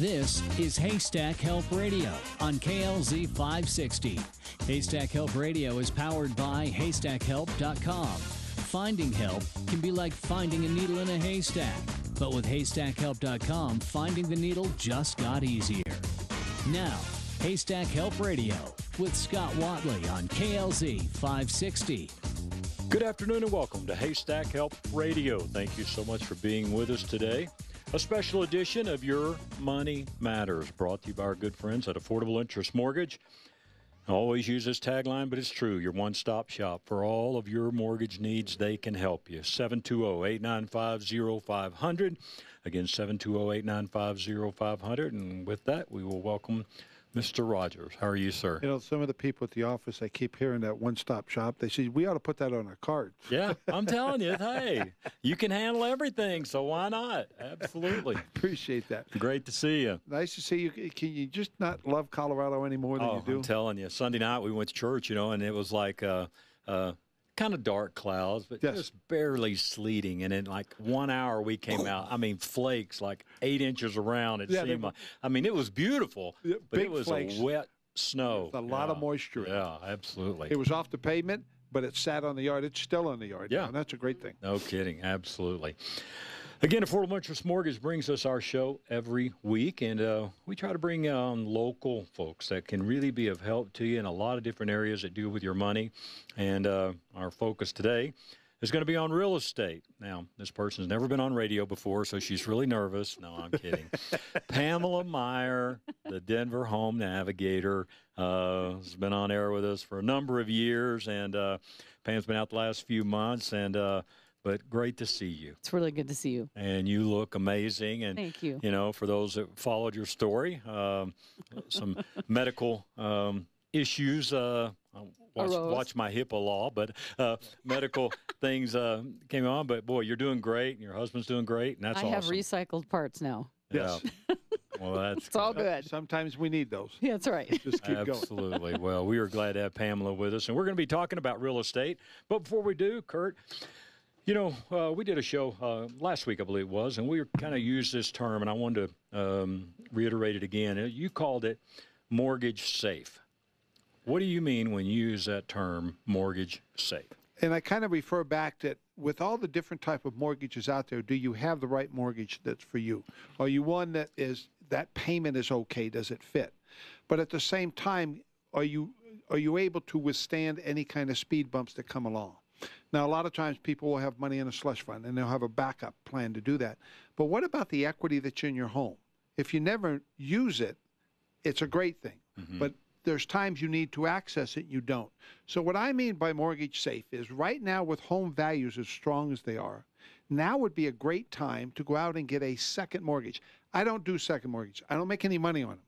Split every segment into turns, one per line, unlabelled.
This is Haystack Help Radio on KLZ 560. Haystack Help Radio is powered by HaystackHelp.com. Finding help can be like finding a needle in a haystack, but with HaystackHelp.com, finding the needle just got easier. Now, Haystack Help Radio with Scott Watley on KLZ 560.
Good afternoon and welcome to Haystack Help Radio. Thank you so much for being with us today. A special edition of Your Money Matters, brought to you by our good friends at Affordable Interest Mortgage. I always use this tagline, but it's true. Your one-stop shop for all of your mortgage needs. They can help you. 720-895-0500. Again, 720-895-0500. And with that, we will welcome Mr. Rogers. How are you, sir?
You know, some of the people at the office, I keep hearing that one-stop shop. They say, we ought to put that on our cards.
Yeah, I'm telling you, hey, you can handle everything, so why not? Absolutely.
Appreciate that.
Great to see you.
Nice to see you. Can you just not love Colorado any more than you do?
I'm telling you. Sunday night we went to church, and it was like kind of dark clouds, but just barely sleeting. And in like 1 hour we came out. I mean, flakes like 8 inches around. It seemed like. I mean, it was beautiful, but it was flakes. A wet snow.
A lot of moisture.
Yeah, absolutely.
It was off the pavement, but it sat on the yard. It's still on the yard. Yeah, and that's a great thing.
No kidding. Absolutely. Again, Affordable Interest Mortgage brings us our show every week, and we try to bring on local folks that can really be of help to you in a lot of different areas that deal with your money. And our focus today is going to be on real estate. Now, this person's never been on radio before, so she's really nervous. No, I'm kidding. Pamela Meyer, the Denver Home Navigator, has been on air with us for a number of years, and Pam's been out the last few months, and but great to see you.
It's really good to see you.
And you look amazing. And,
thank you.
You know, for those that followed your story, some medical issues. Watch my HIPAA law, but medical things came on. But, boy, you're doing great, and your husband's doing great, and that's awesome.
I have recycled parts now.
Yes.
Yeah. Well, that's
it's all good.
Sometimes we need those.
Yeah, that's right.
Just keep going.
Absolutely. Well, we are glad to have Pamela with us, and we're going to be talking about real estate. But before we do, Kurt, you know, we did a show last week, I believe it was, and we kind of used this term, and I wanted to reiterate it again. You called it mortgage safe. What do you mean when you use that term, mortgage safe?
And I kind of refer back that with all the different type of mortgages out there, do you have the right mortgage that's for you? Are you one that payment is okay? Does it fit? But at the same time, are you able to withstand any kind of speed bumps that come along? Now, a lot of times people will have money in a slush fund, and they'll have a backup plan to do that. But what about the equity that's in your home? If you never use it, it's a great thing. Mm-hmm. But there's times you need to access it, you don't. So what I mean by mortgage safe is right now with home values as strong as they are, now would be a great time to go out and get a second mortgage. I don't do second mortgage. I don't make any money on them.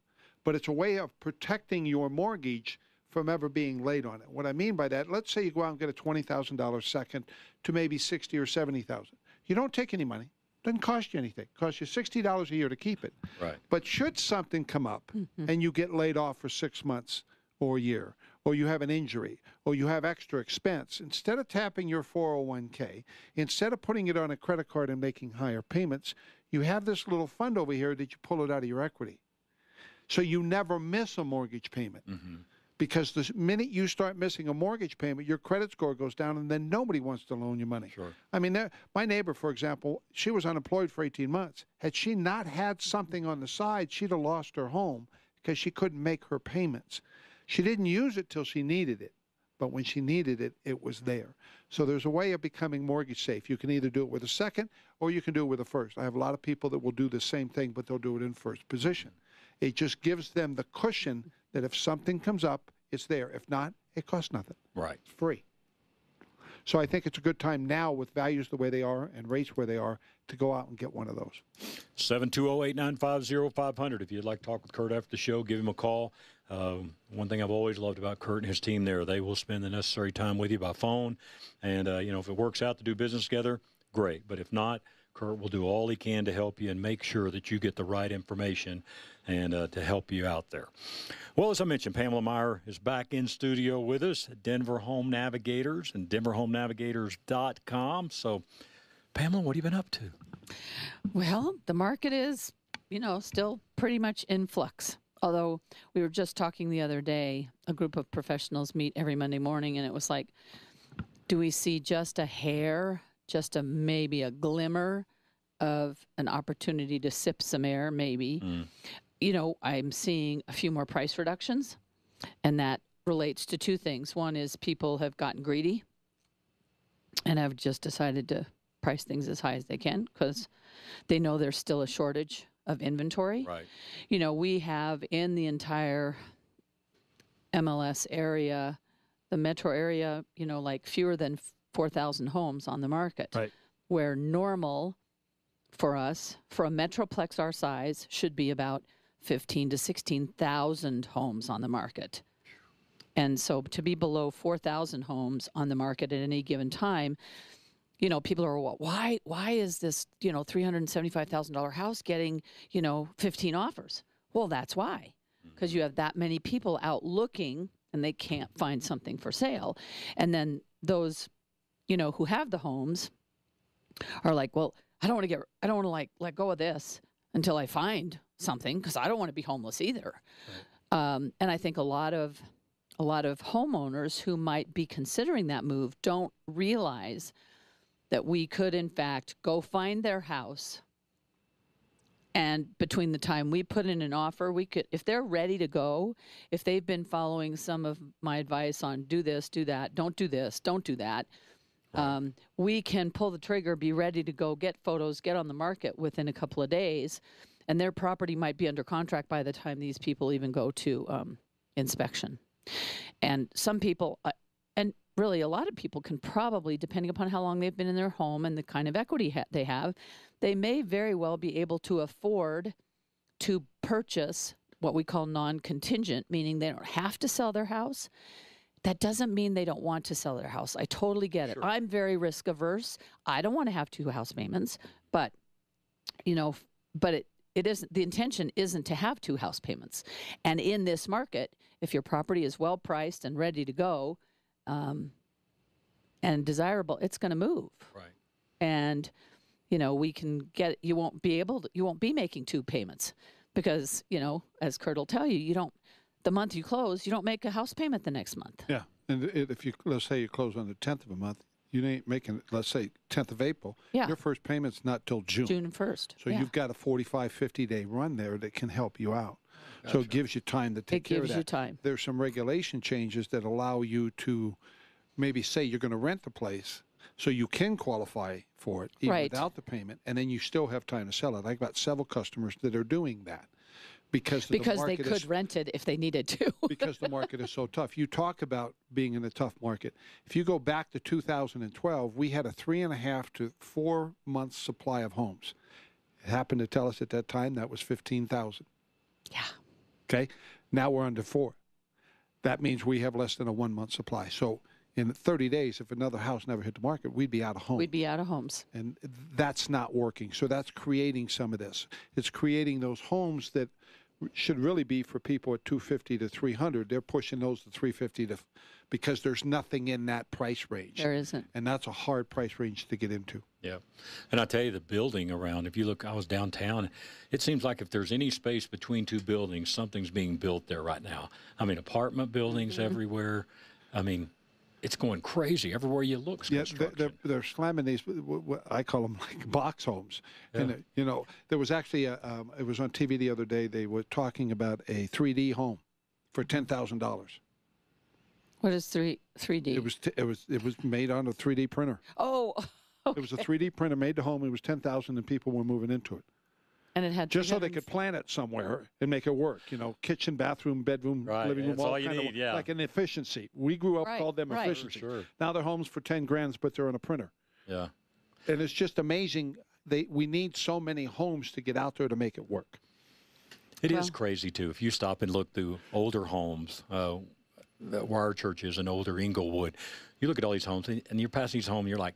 But it's a way of protecting your mortgage from ever being late on it. What I mean by that, let's say you go out and get a $20,000 second to maybe $60,000 or $70,000. You don't take any money. Doesn't cost you anything. It costs you $60 a year to keep it.
Right.
But should something come up and you get laid off for 6 months or a year, or you have an injury, or you have extra expense, instead of tapping your 401k, instead of putting it on a credit card and making higher payments, you have this little fund over here that you pull it out of your equity. So you never miss a mortgage payment. Mm-hmm. Because the minute you start missing a mortgage payment, your credit score goes down, and then nobody wants to loan you money.
Sure.
I mean, my neighbor, for example, she was unemployed for 18 months. Had she not had something on the side, she'd have lost her home because she couldn't make her payments. She didn't use it till she needed it, but when she needed it, it was there. So there's a way of becoming mortgage safe. You can either do it with a second or you can do it with a first. I have a lot of people that will do the same thing, but they'll do it in first position. It just gives them the cushion that if something comes up, it's there. If not, it costs nothing.
Right.
It's free. So I think it's a good time now with values the way they are and rates where they are to go out and get one of those.
720-895-0500. If you'd like to talk with Kurt after the show, give him a call. One thing I've always loved about Kurt and his team there, they will spend the necessary time with you by phone. And, if it works out to do business together, great. But if not, Kurt will do all he can to help you and make sure that you get the right information and to help you out there. Well, as I mentioned, Pamela Meyer is back in studio with us at Denver Home Navigators and denverhomenavigators.com. So, Pamela, what have you been up to?
Well, the market is still pretty in flux. Although we were just talking the other day, a group of professionals meet every Monday morning, and it was like, do we see just a hair, maybe a glimmer of an opportunity to sip some air, maybe? I'm seeing a few more price reductions, and that relates to two things. One is people have gotten greedy and have just decided to price things as high as they can because they know there's still a shortage of inventory.
Right.
We have in the entire MLS area, the metro area, like fewer than 4,000 homes on the market.
Right.
Where normal for us, for a metroplex our size, should be about 15 to 16,000 homes on the market. And so to be below 4,000 homes on the market at any given time, people are, well, why is this, $375,000 house getting, 15 offers? Well, that's why. Because you have that many people out looking and they can't find something for sale. And then those, who have the homes are like, well, I don't want to let go of this until I find something because I don't want to be homeless either. Right. And I think a lot of homeowners who might be considering that move don't realize that we could, in fact, go find their house. And between the time we put in an offer, we could, if they're ready to go, if they've been following some of my advice on do this, do that, don't do this, don't do that, right. We can pull the trigger, be ready to go, get photos, get on the market within a couple of days. And their property might be under contract by the time these people even go to inspection. And some people, and really a lot of people can probably, depending upon how long they've been in their home and the kind of equity they have, they may very well be able to afford to purchase what we call non-contingent, meaning they don't have to sell their house. That doesn't mean they don't want to sell their house. I totally get it. Sure. I'm very risk averse. I don't want to have 2 house payments, but it isn't, the intention isn't to have 2 house payments. And in this market, if your property is well priced and ready to go, and desirable, it's going to move. Right. And, we can get, you won't be making 2 payments because, as Kurt will tell you, the month you close, you don't make a house payment the next month. Yeah.
And if let's say you close on the 10th of a month, you ain't making, let's say, 10th of April. Yeah. Your first payment's not till June.
June 1st.
So you've got a 45, 50-day run there that can help you out. Gotcha. So it gives you time to take care of that. It gives you time. There's some regulation changes that allow you to maybe say you're going to rent the place so you can qualify for it even without the payment, and then you still have time to sell it. I've got several customers that are doing that. Because the
they could rent it if they needed to.
Because the market is so tough. You talk about being in a tough market. If you go back to 2012, we had a 3.5 to 4 month supply of homes. It happened to tell us at that time that was 15,000.
Yeah.
Okay. Now we're under 4. That means we have less than a 1 month supply. So in 30 days, if another house never hit the market, we'd be out of homes.
We'd be out of homes.
And that's not working. So that's creating some of this. It's creating those homes that should really be for people at 250 to 300. They're pushing those to 350 because there's nothing in that price range.
There isn't.
And that's a hard price range to get into.
Yeah. And I tell you, the building around, if you look, I was downtown, it seems like if there's any space between 2 buildings, something's being built there right now. I mean, apartment buildings everywhere. I mean, it's going crazy everywhere you look.
Yeah, they're slamming these. I call them like box homes. Yeah. And there was actually it was on TV the other day. They were talking about a 3D home for $10,000.
What is 3D?
It was made on a 3D printer.
Oh. Okay.
It was a 3D printer made to home. It was $10,000, and people were moving into it.
And it had
just so they could plant it somewhere and make it work. Kitchen, bathroom, bedroom, living room, all you need, like an efficiency. We grew up called them efficiency. Sure. Now they're homes for 10 grand, but they're on a printer. Yeah. And it's just amazing. We need so many homes to get out there to make it work.
It is crazy too. If you stop and look through older homes, where our church is in older Inglewood, you look at all these homes and you're passing these homes, and you're like,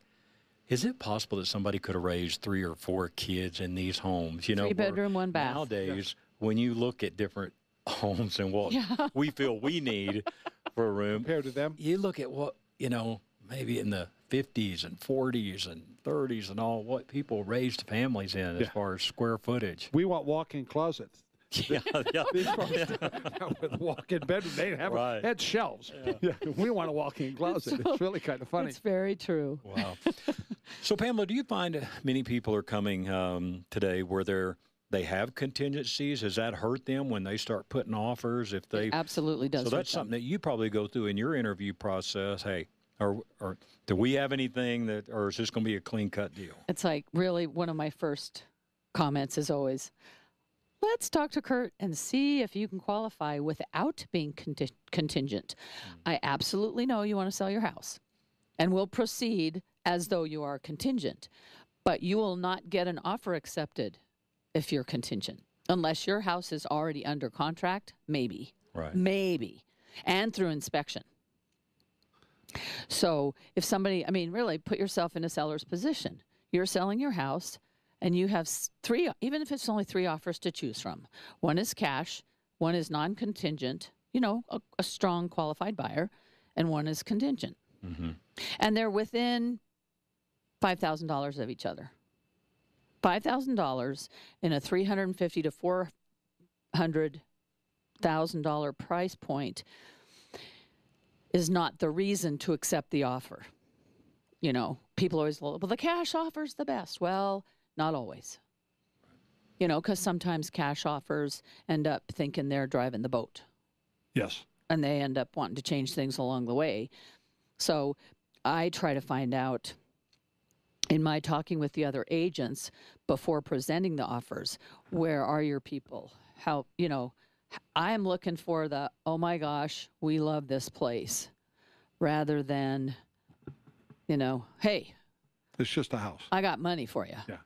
is it possible that somebody could have raised 3 or 4 kids in these homes?
3-bedroom, 1 bath.
Nowadays, when you look at different homes and what we feel we need for a room,
compared to them,
you look at what, maybe in the 50s and 40s and 30s and all what people raised families in as far as square footage.
We want walk-in closets.
Yeah, yeah.
These folks with walk-in bedroom, they have had shelves. Yeah. We want a walk-in closet. It's really kind of funny.
It's very true.
Wow. So, Pamela, do you find many people are coming today where they have contingencies? Has that hurt them when they start putting offers? If they
It absolutely does.
So that's something that you probably go through in your interview process. Hey, or do we have anything that, or is this going to be a clean-cut deal?
It's like really one of my first comments is always, let's talk to Kurt and see if you can qualify without being contingent. I absolutely know you want to sell your house, and we'll proceed as though you are contingent, but you will not get an offer accepted if you're contingent, unless your house is already under contract, maybe.
Right.
Maybe. And through inspection. So if somebody, I mean, really put yourself in a seller's position. You're selling your house and you have three, even if it's only 3 offers to choose from. One is cash, one is non-contingent, you know, a strong qualified buyer, and one is contingent.
Mm-hmm.
And they're within $5,000 of each other. $5,000 in a $350,000 to $400,000 price point is not the reason to accept the offer. You know, people always, well, the cash offer's the best. Well, not always. You know, because sometimes cash offers end up thinking they're driving the boat.
Yes.
And they end up wanting to change things along the way. So I try to find out in my talking with the other agents before presenting the offers, where are your people? How, you know, I'm looking for the, oh my gosh, we love this place, rather than, you know, hey,
it's just a house.
I got money for you.
Yeah.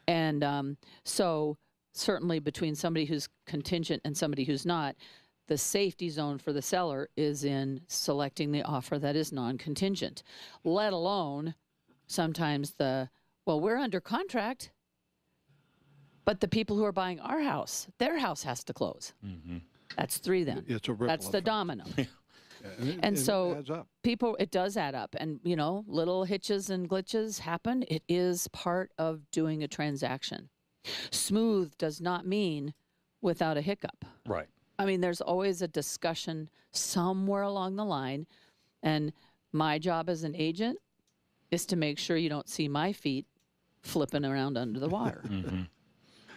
And so certainly between somebody who's contingent and somebody who's not, the safety zone for the seller is in selecting the offer that is non-contingent, let alone sometimes well, we're under contract, but the people who are buying our house, their house has to close.
Mm-hmm.
That's 3 then.
It's a ripple
That's the
effect.
domino.
And
so
it adds up.
people, it does add up. And, you know, little hitches and glitches happen. It is part of doing a transaction. Smooth does not mean without a hiccup.
Right.
I mean, there's always a discussion somewhere along the line. And my job as an agent is to make sure you don't see my feet flipping around under the water.
Mm-hmm.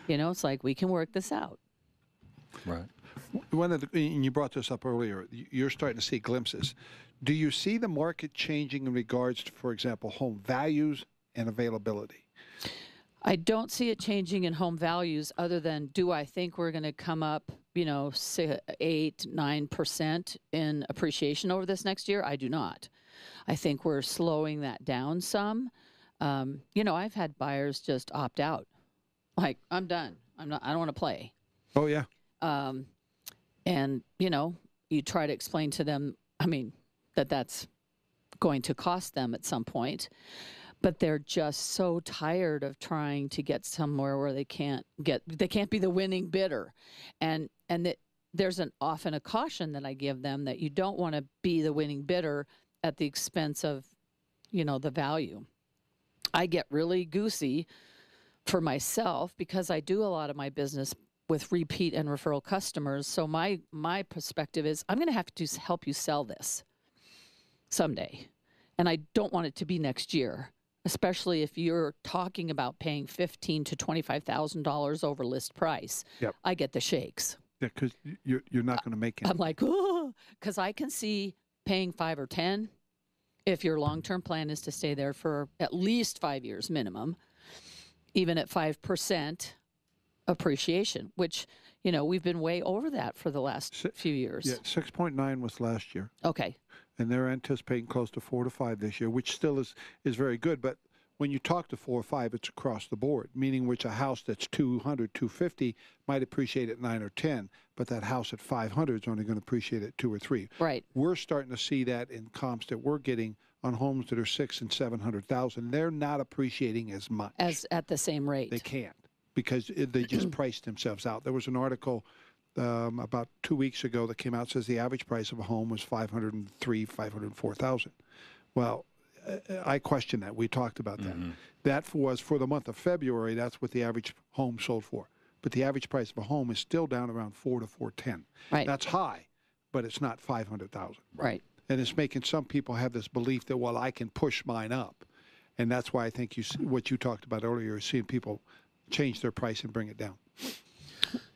You know, it's like, we can work this out.
Right.
And you brought this up earlier, you're starting to see glimpses. Do you see the market changing in regards to, for example, home values and availability?
I don't see it changing in home values, other than, do I think we're going to come up, you know, say 8-9% in appreciation over this next year? I do not. I think we're slowing that down some. You know, I've had buyers just opt out. Like, I'm done. I don't want to play.
Oh, yeah.
And, you know, you try to explain to them, I mean, that's going to cost them at some point, but they're just so tired of trying to get somewhere where they can't be the winning bidder. And that there's often a caution that I give them, that you don't want to be the winning bidder at the expense of, you know, the value. I get really goosey for myself because I do a lot of my business with repeat and referral customers. So my perspective is, I'm going to have to help you sell this someday. And I don't want it to be next year, especially if you're talking about paying $15,000 to $25,000 over list price.
Yep.
I get the shakes.
Yeah, because you're not going to make it.
I'm like, oh, because I can see paying 5 or 10 if your long-term plan is to stay there for at least 5 years minimum, even at 5% appreciation, which, you know, we've been way over that for the last few years.
Yeah, 6.9 was last year.
Okay.
And they're anticipating close to 4 to 5 this year, which still is very good. But when you talk to 4 or 5, it's across the board, meaning which a house that's 200, 250 might appreciate at 9 or 10, but that house at 500 is only going to appreciate at 2 or 3.
Right.
We're starting to see that in comps that we're getting on homes that are 600,000 and 700,000. They're not appreciating as much
As at the same rate.
They can't, because they just priced themselves out. There was an article about 2 weeks ago that came out, says the average price of a home was $503,000, $504,000. Well, I question that. We talked about that. That was for the month of February. That's what the average home sold for. But the average price of a home is still down around $4 to $410.
Right.
That's high, but it's not $500,000.
Right.
And it's making some people have this belief that, well, I can push mine up. And that's why I think what you talked about earlier is seeing people change their price and bring it down.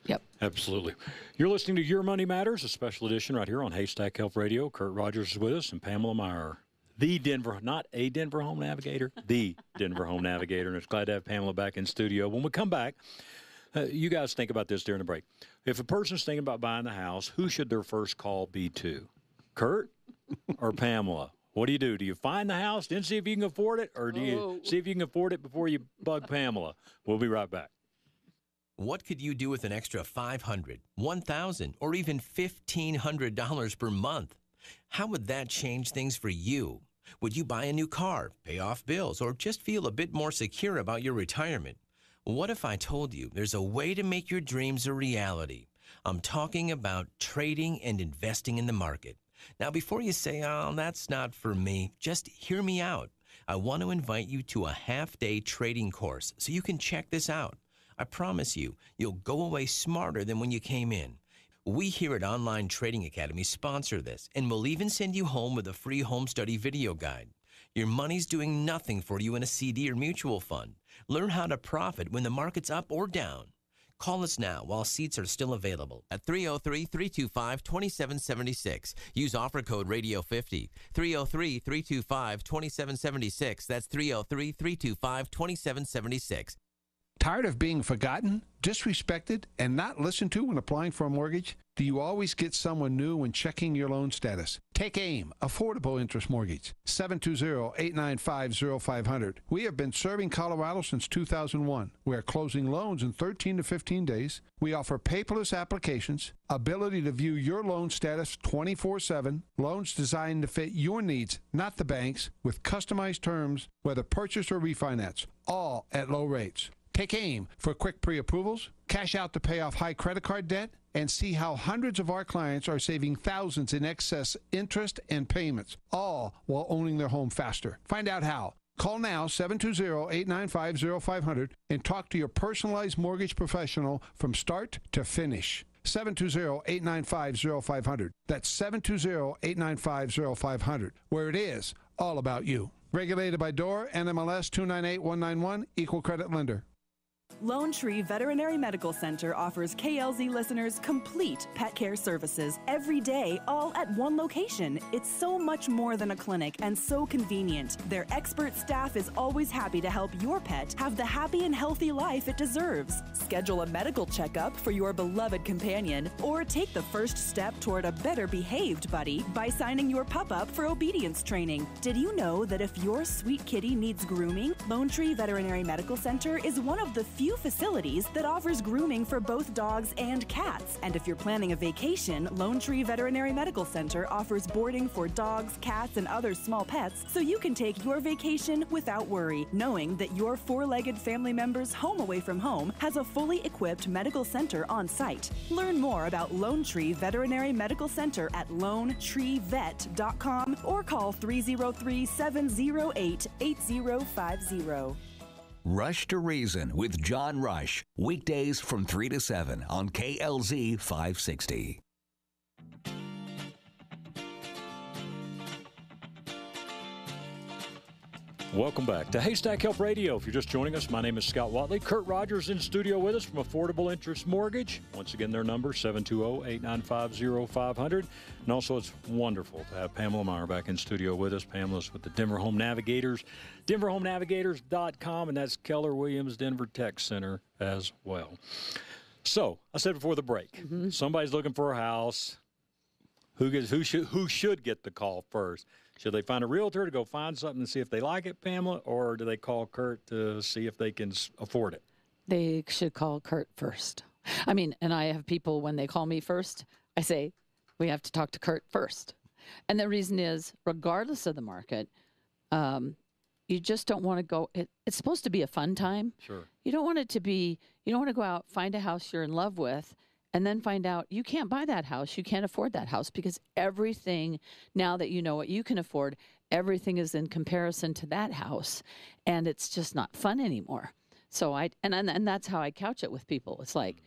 Yep.
Absolutely. You're listening to Your Money Matters, a special edition right here on Haystack Health Radio. Kurt Rogers is with us and Pamela Meyer. Not a Denver Home Navigator, the Denver Home Navigator. And it's glad to have Pamela back in studio. When we come back, you guys think about this during the break. If a person's thinking about buying the house, who should their first call be to? Kurt or Pamela? What do? Do you find the house, then see if you can afford it, or do you see if you can afford it before you bug Pamela? We'll be right back.
What could you do with an extra $500, $1,000, or even $1,500 per month? How would that change things for you? Would you buy a new car, pay off bills, or just feel a bit more secure about your retirement? What if I told you there's a way to make your dreams a reality? I'm talking about trading and investing in the market. Now, before you say, oh, that's not for me, just hear me out. I want to invite you to a half-day trading course so you can check this out. I promise you, you'll go away smarter than when you came in. We here at Online Trading Academy sponsor this, and we'll even send you home with a free home study video guide. Your money's doing nothing for you in a CD or mutual fund. Learn how to profit when the market's up or down. Call us now while seats are still available at 303-325-2776. Use offer code radio50. 303-325-2776. That's 303-325-2776.
Tired of being forgotten, disrespected, and not listened to when applying for a mortgage? Do you always get someone new when checking your loan status? Take AIM, Affordable Interest Mortgage, 720-895-0500. We have been serving Colorado since 2001. We are closing loans in 13 to 15 days. We offer paperless applications, ability to view your loan status 24/7, loans designed to fit your needs, not the bank's, with customized terms, whether purchase or refinance, all at low rates. Take AIM for quick pre-approvals, cash out to pay off high credit card debt, and see how hundreds of our clients are saving thousands in excess interest and payments, all while owning their home faster. Find out how. Call now, 720-895-0500, and talk to your personalized mortgage professional from start to finish. 720-895-0500. That's 720-895-0500, where it is all about you. Regulated by DOR, NMLS 298191, Equal Credit Lender.
Lone Tree Veterinary Medical Center offers KLZ listeners complete pet care services every day, all at one location. It's so much more than a clinic and so convenient. Their expert staff is always happy to help your pet have the happy and healthy life it deserves. Schedule a medical checkup for your beloved companion, or take the first step toward a better behaved buddy by signing your pup up for obedience training. Did you know that if your sweet kitty needs grooming, Lone Tree Veterinary Medical Center is one of the few facilities that offers grooming for both dogs and cats. And if you're planning a vacation, Lone Tree Veterinary Medical Center offers boarding for dogs, cats, and other small pets, so you can take your vacation without worry, knowing that your four-legged family member's home away from home has a fully equipped medical center on site. Learn more about Lone Tree Veterinary Medical Center at lonetreevet.com or call 303-708-8050.
Rush to Reason with John Rush. Weekdays from 3 to 7 on KLZ 560.
Welcome back to Haystack Health Radio. If you're just joining us, my name is Scott Watley. Kurt Rogers in studio with us from Affordable Interest Mortgage. Once again, their number, 720-895-0500. And also, it's wonderful to have Pamela Meyer back in studio with us. Pamela's with the Denver Home Navigators, denverhomenavigators.com, and that's Keller Williams Denver Tech Center as well. So, I said before the break, somebody's looking for a house. Who should get the call first? Should they find a realtor to go find something and see if they like it, Pamela, or do they call Kurt to see if they can afford it?
They should call Kurt first. I mean, and I have people, when they call me first, I say, we have to talk to Kurt first. And the reason is, regardless of the market, you just don't want to go. It's supposed to be a fun time.
Sure.
You don't want it to be, you don't want to go out, find a house you're in love with, and then find out you can't buy that house, you can't afford that house, because everything, now that you know what you can afford, everything is in comparison to that house, and it's just not fun anymore. So and that's how I couch it with people. It's like,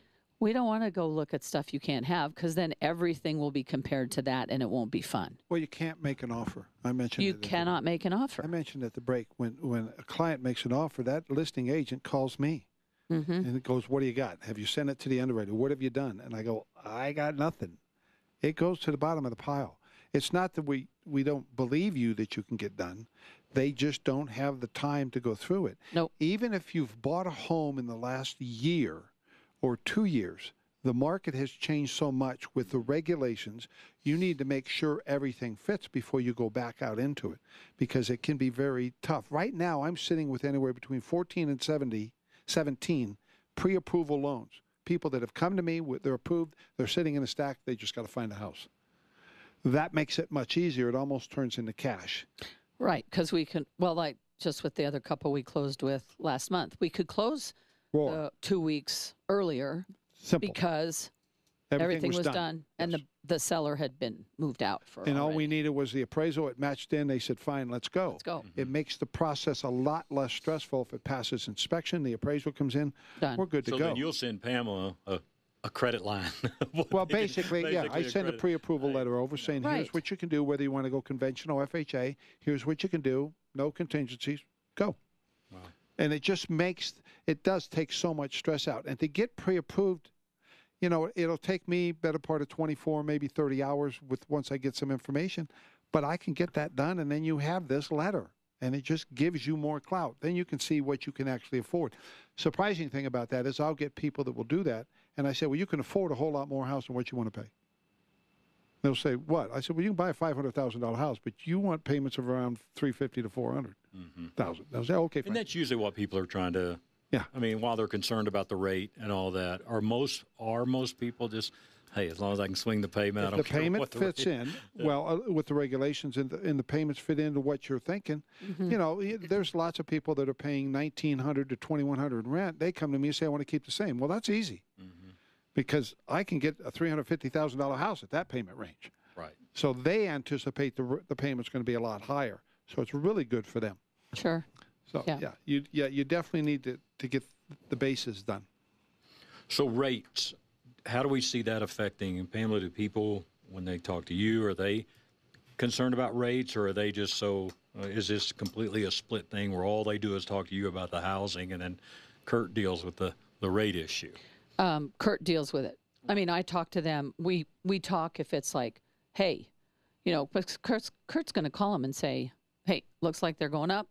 we don't want to go look at stuff you can't have, because then everything will be compared to that and it won't be fun.
Well, you can't make an offer. I mentioned
You cannot make an offer.
I mentioned at the break, when a client makes an offer, that listing agent calls me. And it goes, what do you got? Have you sent it to the underwriter? What have you done? And I go, I got nothing. It goes to the bottom of the pile. It's not that we don't believe you that you can get done. They just don't have the time to go through it.
Nope.
Even if you've bought a home in the last year or 2 years, the market has changed so much with the regulations. You need to make sure everything fits before you go back out into it, because it can be very tough. Right now, I'm sitting with anywhere between 14 and 17 pre-approval loans. People that have come to me, they're approved, they're sitting in a stack, they just got to find a house. That makes it much easier. It almost turns into cash.
Right, because we can, well, like just with the other couple we closed with last month, we could close 2 weeks earlier.
Simple.
Because everything was done. And the seller had been moved out for
And
already.
all we needed was the appraisal. It matched in. They said, fine, let's go.
Let's go.
It makes the process a lot less stressful if it passes inspection. The appraisal comes in.
Done.
We're good to
So
go.
then you'll send Pamela a credit line.
Well, basically, yeah, I send a
credit.
pre-approval letter over saying, here's
Right.
what you can do, whether you want to go conventional FHA. Here's what you can do. No contingencies. Go.
Wow.
And it just makes, it does take so much stress out. And to get pre-approved, you know, it'll take me better part of 24, maybe 30 hours once I get some information. But I can get that done, and then you have this letter, and it just gives you more clout. Then you can see what you can actually afford. Surprising thing about that is I'll get people that will do that, and I say, well, you can afford a whole lot more house than what you want to pay. They'll say, what? I said, well, you can buy a $500,000 house, but you want payments of around $350,000 to $400,000. They'll say, okay, fine.
And that's usually what people are trying to.
Yeah.
I mean, while they're concerned about the rate and all that, are most people just, hey, as long as I can swing the payment, I don't
The
care
payment
what the
fits
rate.
in, well, with the regulations and the payments fit into what you're thinking. You know, there's lots of people that are paying $1,900 to $2,100 in rent. They come to me and say, I want to keep the same. Well, that's easy because I can get a $350,000 house at that payment range.
Right.
So they anticipate the payment's going to be a lot higher. So it's really good for them.
Sure.
So
Yeah.
you definitely need to get the bases done.
So rates, how do we see that affecting? And Pamela, do people, when they talk to you, are they concerned about rates, or are they just is this completely a split thing where all they do is talk to you about the housing, and then Kurt deals with the rate issue?
Kurt deals with it. I mean, I talk to them. We talk if it's like, hey, you know, but Kurt's going to call them and say, hey, looks like they're going up.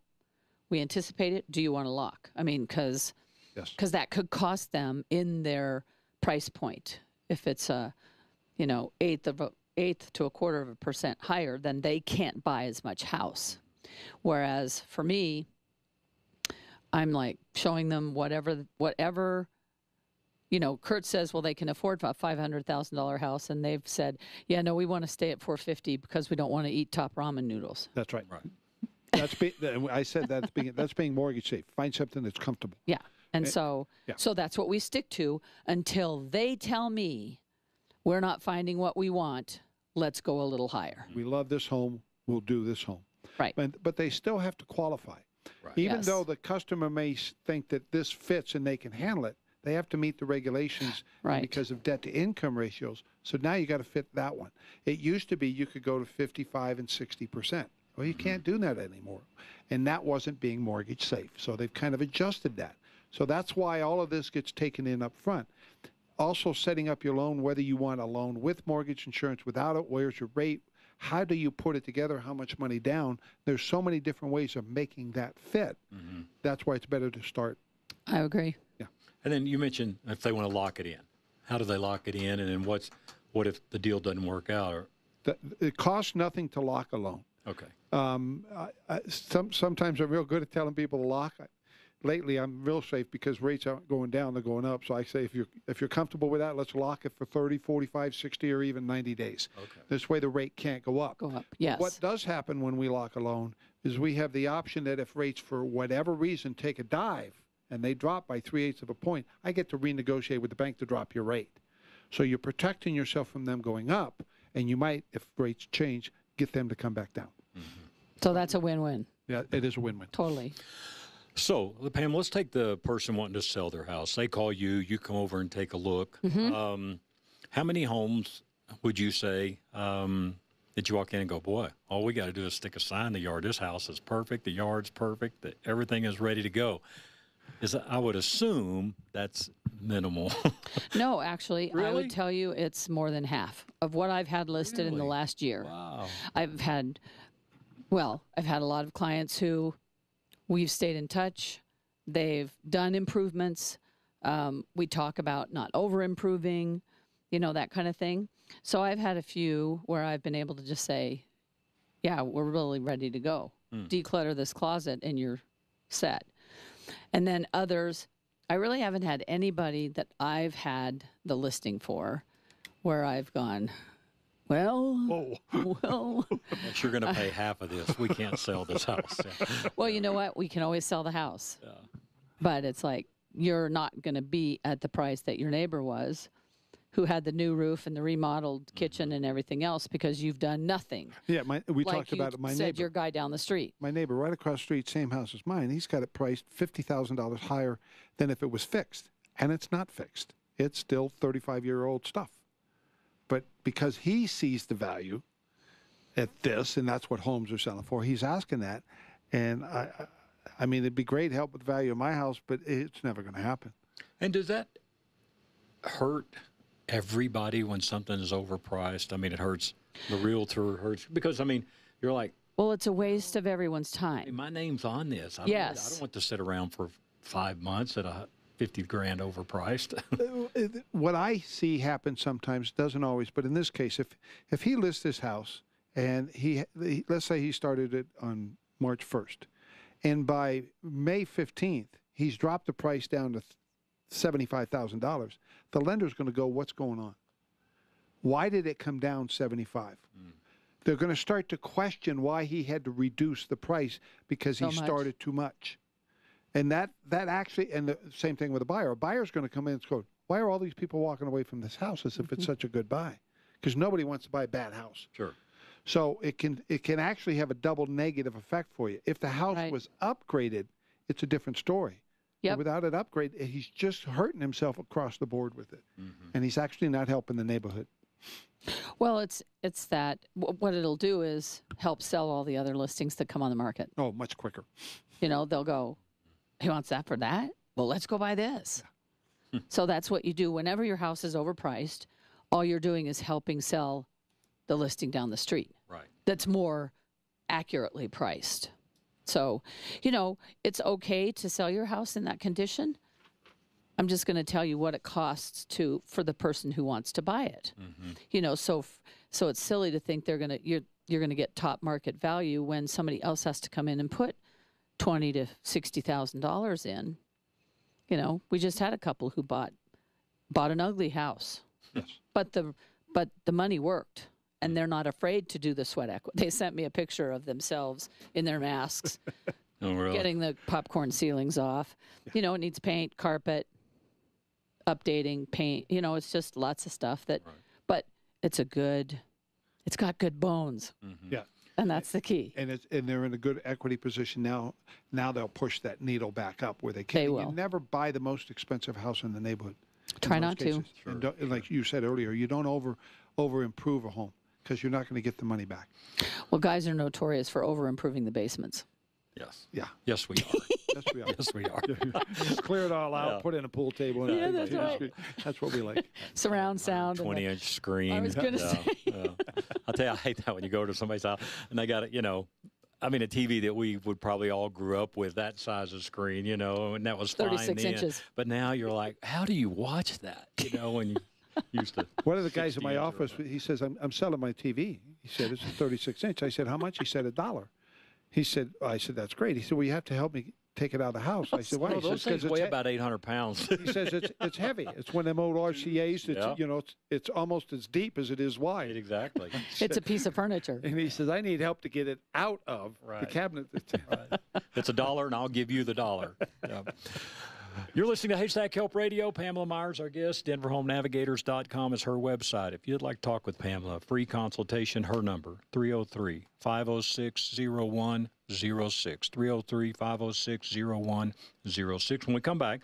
We anticipate it. Do you want to lock? I mean, because that could cost them in their price point. If it's a, you know, eighth to a quarter of a % higher, then they can't buy as much house. Whereas for me, I'm like showing them whatever. You know, Kurt says, well, they can afford a $500,000 house, and they've said, yeah, no, we want to stay at $450 because we don't want to eat top ramen noodles.
That's right.
Right.
I said that's being mortgage safe. Find something that's comfortable.
Yeah. And so that's what we stick to until they tell me we're not finding what we want. Let's go a little higher.
We love this home. We'll do this home.
Right.
But they still have to qualify.
Right.
Even though the customer may think that this fits and they can handle it, they have to meet the regulations because of debt to income ratios. So now you got to fit that one. It used to be you could go to 55 and 60%. Well, you can't do that anymore. And that wasn't being mortgage safe. So they've kind of adjusted that. So that's why all of this gets taken in up front. Also setting up your loan, whether you want a loan with mortgage insurance, without it, where's your rate, how do you put it together, how much money down. There's so many different ways of making that fit. That's why it's better to start.
I agree.
Yeah.
And then you mentioned if they want to lock it in. How do they lock it in? And then what if the deal doesn't work out? Or
It costs nothing to lock a loan.
okay.
Sometimes I'm real good at telling people to lock. Lately, I'm real safe because rates aren't going down; they're going up. So I say, if you're comfortable with that, let's lock it for 30, 45, 60, or even 90 days.
Okay.
This way, the rate can't go up.
Go up. Yes.
What does happen when we lock a loan is we have the option that if rates, for whatever reason, take a dive and they drop by 3/8 of a point, I get to renegotiate with the bank to drop your rate. So you're protecting yourself from them going up, and you might, if rates change, get them to come back down.
So that's a win-win.
Yeah, it is a win-win.
Totally.
So, Pam, let's take the person wanting to sell their house. They call you, you come over and take a look. How many homes would you say that you walk in and go, boy, all we got to do is stick a sign in the yard. This house is perfect. The yard's perfect. Everything is ready to go. I would assume that's minimal.
No, actually, I
Really?
would tell you it's more than half of what I've had listed in the
Really?
last year.
Wow.
I've had a lot of clients who we've stayed in touch. They've done improvements. We talk about not over-improving, that kind of thing. So I've had a few where I've been able to just say, yeah, we're really ready to go. Declutter this closet and you're set. And then others, I really haven't had anybody that I've had the listing for where I've gone, well,
But you're going to pay half of this. We can't sell this house. Yeah.
well, you know what? We can always sell the house.
Yeah.
But it's like, you're not going to be at the price that your neighbor was, who had the new roof and the remodeled kitchen and everything else, because you've done nothing.
Yeah, we
Like
talked
you
about it. My
said,
neighbor.
your guy down the street.
My neighbor right across the street, same house as mine, he's got it priced $50,000 higher than if it was fixed. And it's not fixed. It's still 35-year-old stuff. But because he sees the value at this, and that's what homes are selling for, he's asking that. And, I mean, it'd be great help with the value of my house, but it's never going to happen.
And does that hurt everybody when something is overpriced? I mean, it hurts the realtor, because, I mean, you're like,
Well, it's a waste of everyone's
hey,
time.
my name's on this. I
Yes.
don't want to sit around for 5 months at a 50 grand overpriced.
What I see happen sometimes, doesn't always, but in this case, if he lists this house and he let's say he started it on March 1st, and by May 15th, he's dropped the price down to $75,000, the lender's going to go, what's going on? Why did it come down 75? They're going to start to question why he had to reduce the price because he started too much. And that actually, and the same thing with a buyer. A buyer's going to come in and go, why are all these people walking away from this house as if it's such a good buy? Because nobody wants to buy a bad house.
Sure.
So it can actually have a double negative effect for you. If the house was upgraded, it's a different story.
Yep.
But without an upgrade, he's just hurting himself across the board with it. And he's actually not helping the neighborhood.
Well, it's that what it'll do is help sell all the other listings that come on the market.
Oh, much quicker.
They'll go, he wants that for that? Well, let's go buy this. So that's what you do. Whenever your house is overpriced, all you're doing is helping sell the listing down the street.
Right.
That's more accurately priced. So, it's okay to sell your house in that condition. I'm just going to tell you what it costs for the person who wants to buy it. So it's silly to think you're going to get top market value when somebody else has to come in and put $20,000 to $60,000 in. We just had a couple who bought an ugly house.
Yes.
But the money worked, and they're not afraid to do the sweat equity. They sent me a picture of themselves in their masks,
Oh, really?
getting the popcorn ceilings off. It needs paint, carpet, updating, paint. It's just lots of stuff but it's got good bones.
Yeah.
And that's the key.
And they're in a good equity position now. Now they'll push that needle back up where they can.
They
And
will.
You never buy the most expensive house in the neighborhood.
Try
in
not
most
to.
cases. And don't, like you said earlier, you don't over improve a home because you're not going to get the money back.
Well, guys are notorious for over improving the basements.
Yes.
Yeah.
Yes, we are.
Yes, we are.
Yes, we are.
Just clear it all out, put in a pool table. And
Yeah, that's right.
That's what we like.
Surround sound. and
20-inch screen.
I was gonna say.
I'll tell you, I hate that when you go to somebody's house and they got a TV that we would probably all grew up with, that size of screen, and that was fine
36
then.
inches.
But now you're like, how do you watch that? When you used to.
One of the guys in
60
my
inch or
office,
whatever.
he says, I'm selling my TV. He said, it's a 36 inch. I said, how much? He said, $1. He said, I said, that's great. He said, well, you have to help me take it out of the house. I said, why?
Well,
He
those
says,
things weigh about 800 pounds.
He says it's heavy. It's one of them old RCA's that's,
Yeah.
it's almost as deep as it is wide.
Exactly.
It's a piece of furniture.
And he says, I need help to get it out of the
Right.
cabinet.
Right. It's $1 and I'll give you the $1. Yeah. You're listening to Haystack Help Radio. Pamela Meyer's our guest. DenverHomeNavigators.com is her website. If you'd like to talk with Pamela, free consultation, her number, 303-506-0106. 303-506-0106. When we come back,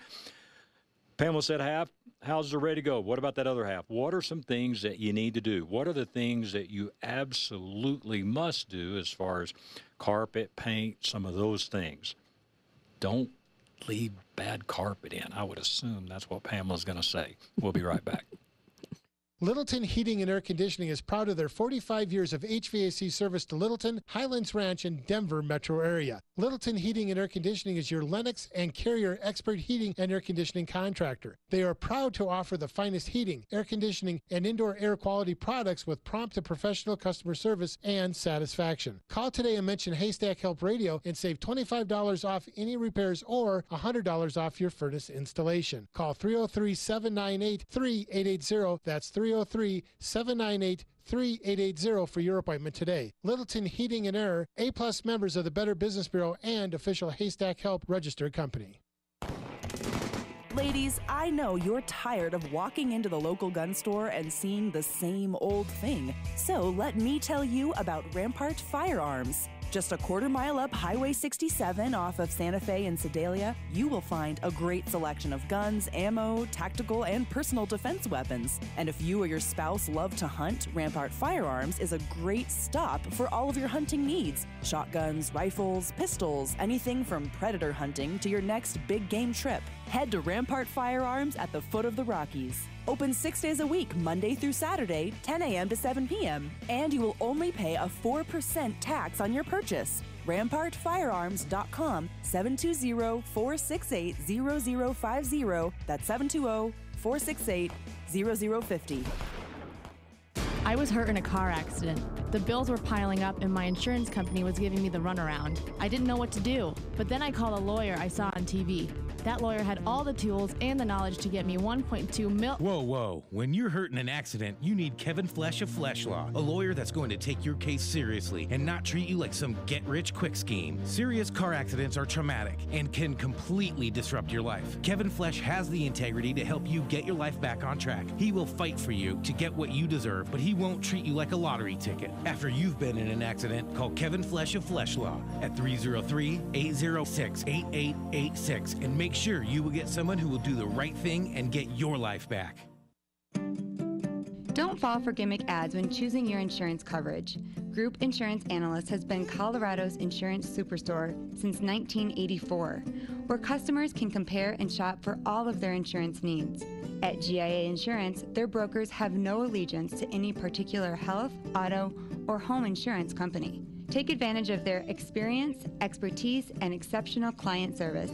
Pamela said houses are ready to go. What about that other half? What are some things that you need to do? What are the things that you absolutely must do as far as carpet, paint, some of those things? Don't leave bad carpet in. I would assume that's what Pamela's going to say. We'll be right back.
Littleton Heating and Air Conditioning is proud of their 45 years of HVAC service to Littleton, Highlands Ranch, and Denver metro area. Littleton Heating and Air Conditioning is your Lennox and Carrier expert heating and air conditioning contractor. They are proud to offer the finest heating, air conditioning, and indoor air quality products with prompt and professional customer service and satisfaction. Call today and mention Haystack Help Radio and save $25 off any repairs or $100 off your furnace installation. Call 303-798-3880. That's 303-798-3880 for your appointment today. Littleton Heating and Air, A-plus members of the Better Business Bureau and official Haystack Help registered company.
Ladies, I know you're tired of walking into the local gun store and seeing the same old thing. So let me tell you about Rampart Firearms. Just a quarter mile up Highway 67 off of Santa Fe and Sedalia, you will find a great selection of guns, ammo, tactical, and personal defense weapons. And if you or your spouse love to hunt, Rampart Firearms is a great stop for all of your hunting needs. Shotguns, rifles, pistols, anything from predator hunting to your next big game trip. Head to Rampart Firearms at the foot of the Rockies. Open 6 days a week, Monday through Saturday, 10 a.m. to 7 p.m. And you will only pay a 4% tax on your purchase. RampartFirearms.com, 720-468-0050. That's 720-468-0050.
I was hurt in a car accident. The bills were piling up and my insurance company was giving me the runaround. I didn't know what to do, but then I called a lawyer I saw on TV. That lawyer had all the tools and the knowledge to get me $1.2 million.
Whoa. When you're hurt in an accident, you need Kevin Flesh of Flesh Law, a lawyer that's going to take your case seriously and not treat you like some get-rich-quick scheme. Serious car accidents are traumatic and can completely disrupt your life. Kevin Flesh has the integrity to help you get your life back on track. He will fight for you to get what you deserve, but he won't treat you like a lottery ticket. After you've been in an accident, call Kevin Flesh of Flesh Law at 303-806-8886 and make sure you will get someone who will do the right thing and get your life back.
Don't fall for gimmick ads when choosing your insurance coverage. Group Insurance Analyst has been Colorado's insurance superstore since 1984, where customers can compare and shop for all of their insurance needs. At GIA Insurance, their brokers have no allegiance to any particular health, auto, or home insurance company. Take advantage of their experience, expertise, and exceptional client service.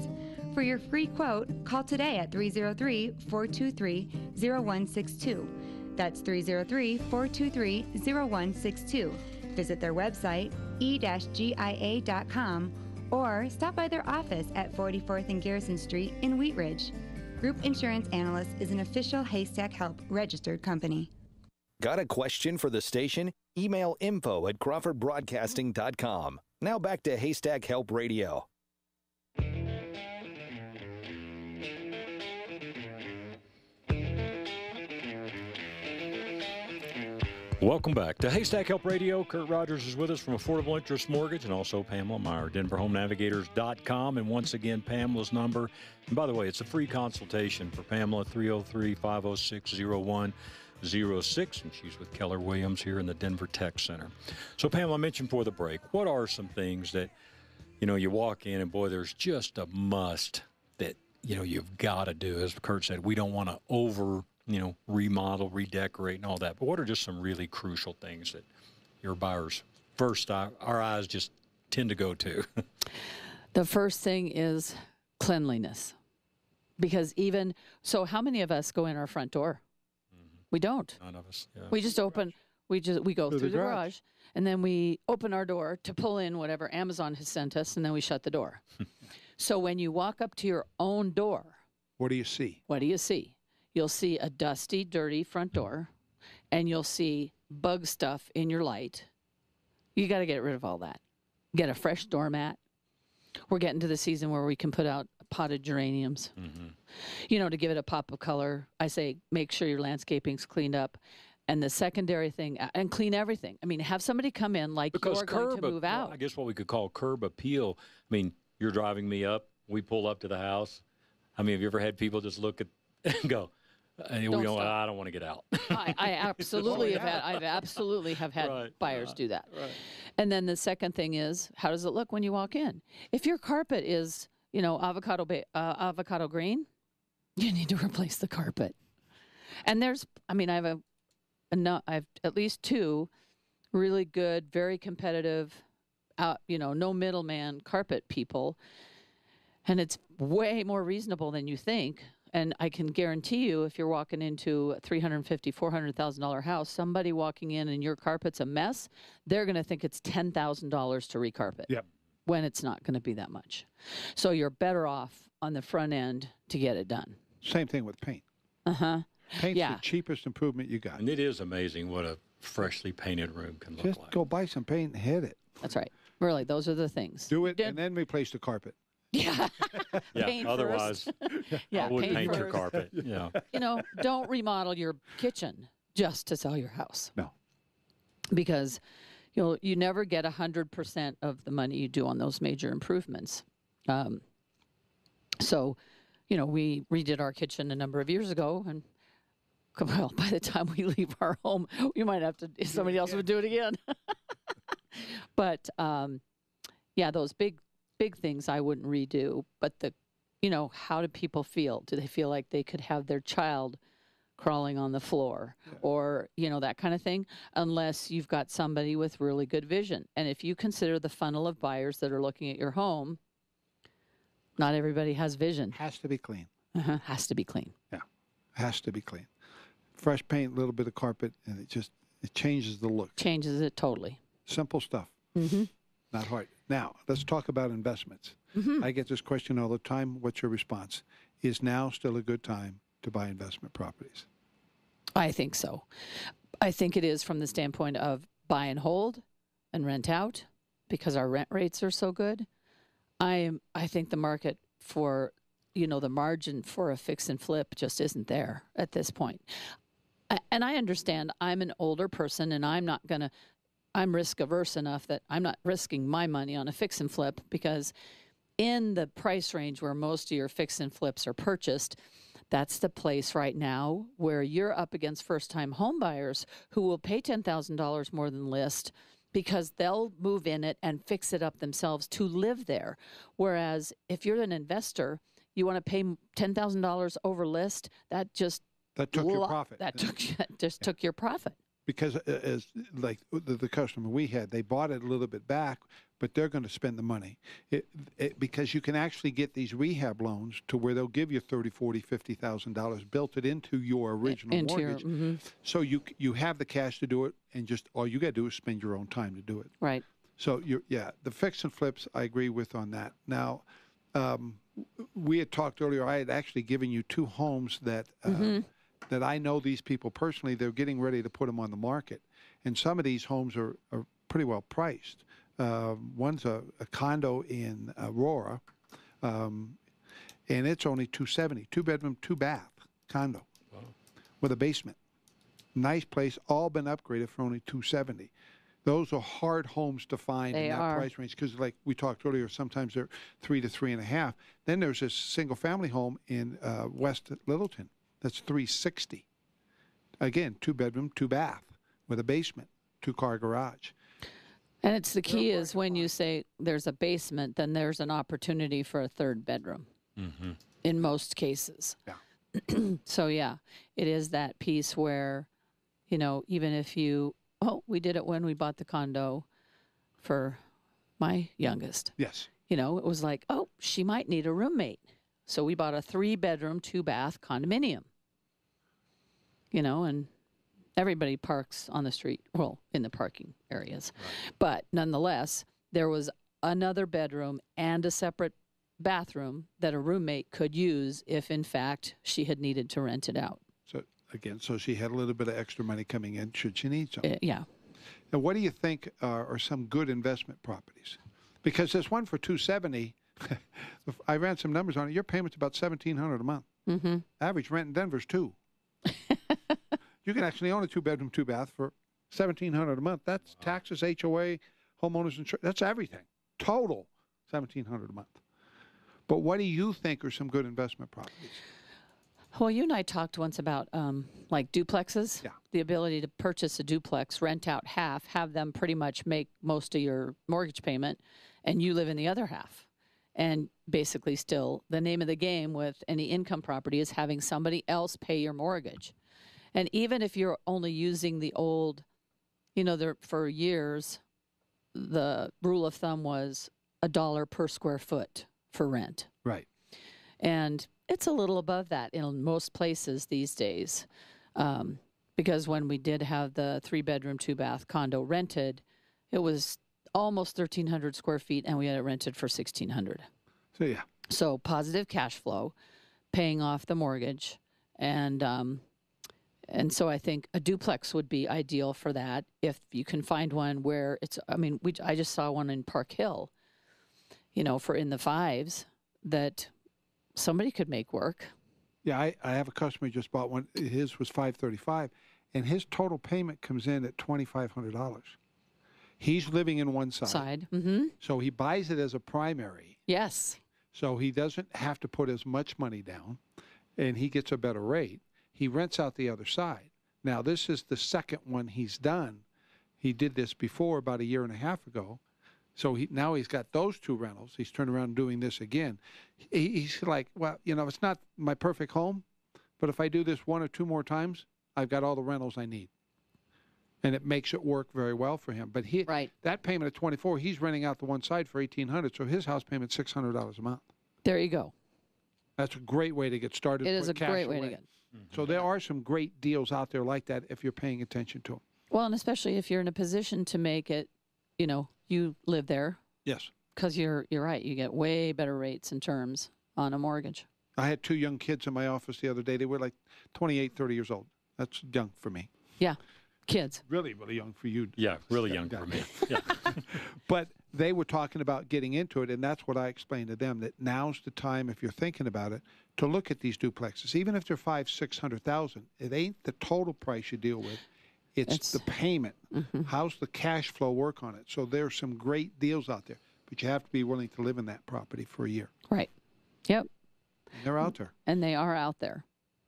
For your free quote, call today at 303-423-0162. That's 303-423-0162. Visit their website, e-gia.com, or stop by their office at 44th and Garrison Street in Wheat Ridge. Group Insurance Analyst is an official Haystack Help registered company.
Got a question for the station? Email info@crawfordbroadcasting.com. Now back to Haystack Help Radio.
Welcome back to Haystack Help Radio. Kurt Rogers is with us from Affordable Interest Mortgage, and also Pamela Meyer, DenverHomeNavigators.com. And once again, Pamela's number. And by the way, it's a free consultation for Pamela, 303-506-0106. And she's with Keller Williams here in the Denver Tech Center. So, Pamela, I mentioned before the break, what are some things that, you walk in and, boy, there's just a must that, you've got to do. As Kurt said, we don't want to remodel, redecorate, and all that. But what are just some really crucial things that your buyers our eyes just tend to go to?
The first thing is cleanliness. Because how many of us go in our front door? Mm-hmm. We don't.
None of us. Yeah.
We just open, we go through the garage, and then we open our door to pull in whatever Amazon has sent us, and then we shut the door. So when you walk up to your own door,
what do you see?
You'll see a dusty, dirty front door, and you'll see bug stuff in your light. You got to get rid of all that. Get a fresh doormat. We're getting to the season where we can put out potted geraniums.
Mm-hmm.
You know, to give it a pop of color, I say make sure your landscaping's cleaned up. And the secondary thing, and clean everything. I mean, have somebody come in like
Because
you're going to move out.
I guess what we could call curb appeal. I mean, you're driving me up. We pull up to the house. I mean, have you ever had people just look at and go, I don't want to get out.
I absolutely I've absolutely have had buyers do that.
Right.
And then the second thing is, how does it look when you walk in? If your carpet is, avocado green, you need to replace the carpet. And I have at least 2 really good, very competitive, no middleman carpet people. And it's way more reasonable than you think. And I can guarantee you, if you're walking into a $350,000, $400,000 house, somebody walking in and your carpet's a mess, they're going to think it's $10,000 to recarpet.
Yep.
When it's not going to be that much. So you're better off on the front end to get it done.
Same thing with paint.
Uh-huh.
Paint's the cheapest improvement you got.
And it is amazing what a freshly painted room can look like.
Just go buy some paint and hit it.
That's right. Really, those are the things.
Do it and then replace the carpet.
Yeah.
Yeah. Otherwise, I would paint your carpet. Yeah.
Don't remodel your kitchen just to sell your house.
No.
Because you never get 100% of the money you do on those major improvements. So, we redid our kitchen a number of years ago, and by the time we leave our home, we might have to. Somebody else would do it again. But those big things I wouldn't redo. But how do people feel? Do they feel like they could have their child crawling on the floor or, that kind of thing, unless you've got somebody with really good vision. And if you consider the funnel of buyers that are looking at your home, not everybody has vision.
Has to be clean.
Has to be clean.
Yeah, has to be clean. Fresh paint, a little bit of carpet, and it changes the look.
Changes it totally.
Simple stuff.
Mm-hmm.
Not hard. Now, let's talk about investments.
Mm-hmm.
I get this question all the time. What's your response? Is now still a good time to buy investment properties?
I think so. I think it is from the standpoint of buy and hold and rent out because our rent rates are so good. I think the market for, the margin for a fix and flip just isn't there at this point. And I understand I'm an older person and I'm risk averse enough that I'm not risking my money on a fix and flip because in the price range where most of your fix and flips are purchased, that's the place right now where you're up against first-time home buyers who will pay $10,000 more than list because they'll move in it and fix it up themselves to live there. Whereas if you're an investor, you want to pay $10,000 over list, that took
your profit.
That took your profit.
Because as like the customer we had, they bought it a little bit back, but they're going to spend the money. Because you can actually get these rehab loans to where they'll give you $30,000, $40,000, $50,000, built it into your original mortgage. So you have the cash to do it, and just all you got to do is spend your own time to do it.
Right.
So the fix and flips, I agree with on that. Now, we had talked earlier. I had actually given you 2 homes that. That I know these people personally, they're getting ready to put them on the market. And some of these homes are pretty well priced. One's a condo in Aurora, and it's only $270, 2-bedroom, 2-bath condo with a basement. Nice place, all been upgraded for only $270. Those are hard homes to find in that price range because, like we talked earlier, sometimes they're 3 to 3.5. Then there's this single-family home in West Littleton. That's $360. Again, 2-bedroom, 2-bath with a basement, 2-car garage.
And it's the key is when you say there's a basement, then there's an opportunity for a 3rd bedroom in most cases.
Yeah.
So, it is that piece where, even if we did it when we bought the condo for my youngest.
Yes.
It was like, she might need a roommate. So we bought a 3-bedroom, 2-bath condominium. And everybody parks on the street, in the parking areas. Right. But nonetheless, there was another bedroom and a separate bathroom that a roommate could use if, in fact, she had needed to rent it out.
So she had a little bit of extra money coming in should she need some.
Yeah.
Now, what do you think are some good investment properties? Because there's one for $270 I ran some numbers on it. Your payment's about $1,700 a month.
Mm-hmm.
Average rent in Denver's $2,000. You can actually own a 2-bedroom, 2-bath for $1,700 a month. That's taxes, HOA, homeowners insurance. That's everything. Total $1,700 a month. But what do you think are some good investment properties?
Well, you and I talked once about like duplexes.
Yeah.
The ability to purchase a duplex, rent out half, have them pretty much make most of your mortgage payment, and you live in the other half. And basically still the name of the game with any income property is having somebody else pay your mortgage. And even if you're only using the old, for years, the rule of thumb was $1 per square foot for rent.
Right.
And it's a little above that in most places these days. Because when we did have the 3-bedroom, 2-bath condo rented, it was almost 1,300 square feet, and we had it rented for $1,600.
So, yeah.
So positive cash flow, paying off the mortgage, and so I think a duplex would be ideal for that if you can find one where it's. I just saw one in Park Hill, for in the 5s that somebody could make work.
Yeah, I have a customer who just bought one. His was $535, and his total payment comes in at $2,500. He's living in one side.
Mm-hmm.
So he buys it as a primary.
Yes.
So he doesn't have to put as much money down, and he gets a better rate. He rents out the other side. Now, this is the second one he's done. He did this before about a year and a half ago. So now he's got those 2 rentals. He's turned around and doing this again. He's like, well, it's not my perfect home, but if I do this 1 or 2 more times, I've got all the rentals I need. And it makes it work very well for him. But that payment of $2,400, he's renting out the one side for $1,800, so his house payment's $600 a month.
There you go.
That's a great way to get started.
It is a great way to get.
So there are some great deals out there like that if you're paying attention to them.
Well, and especially if you're in a position to make it, you live there.
Yes.
Because you're right. You get way better rates and terms on a mortgage.
I had 2 young kids in my office the other day. They were like 28, 30 years old. That's young for me.
Yeah. Kids.
Really, really young for you.
Yeah, really young for me. Yeah.
But they were talking about getting into it, and that's what I explained to them, that now's the time, if you're thinking about it, to look at these duplexes. Even if they're $500,000-$600,000, it ain't the total price you deal with. It's the payment. Mm-hmm. How's the cash flow work on it? So there's some great deals out there, but you have to be willing to live in that property for a year.
Right. Yep.
And they're out there.
And they are out there.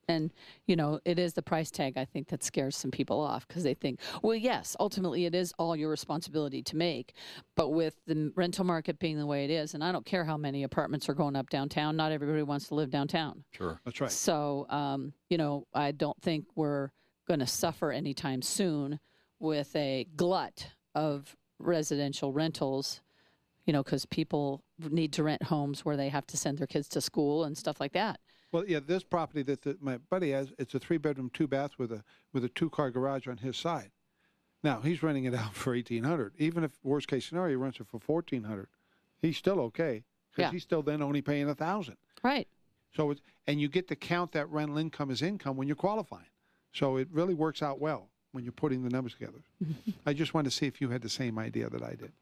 And, it is the price tag, I think, that scares some people off because they think, well, yes, ultimately it is all your responsibility to make. But with the rental market being the way it is, and I don't care how many apartments are going up downtown, not everybody wants to live downtown.
Sure.
That's right.
So, I don't think we're going to suffer anytime soon with a glut of residential rentals, because people need to rent homes where they have to send their kids to school and stuff like that.
Well, yeah, this property that my buddy has, it's a 3-bedroom, 2-bath with a 2-car garage on his side. Now, he's renting it out for $1,800. Even if worst case scenario, he rents it for $1,400, he's still okay because he's still then only paying $1,000.
Right.
So and you get to count that rental income as income when you're qualifying. So it really works out well when you're putting the numbers together. I just wanted to see if you had the same idea that I did.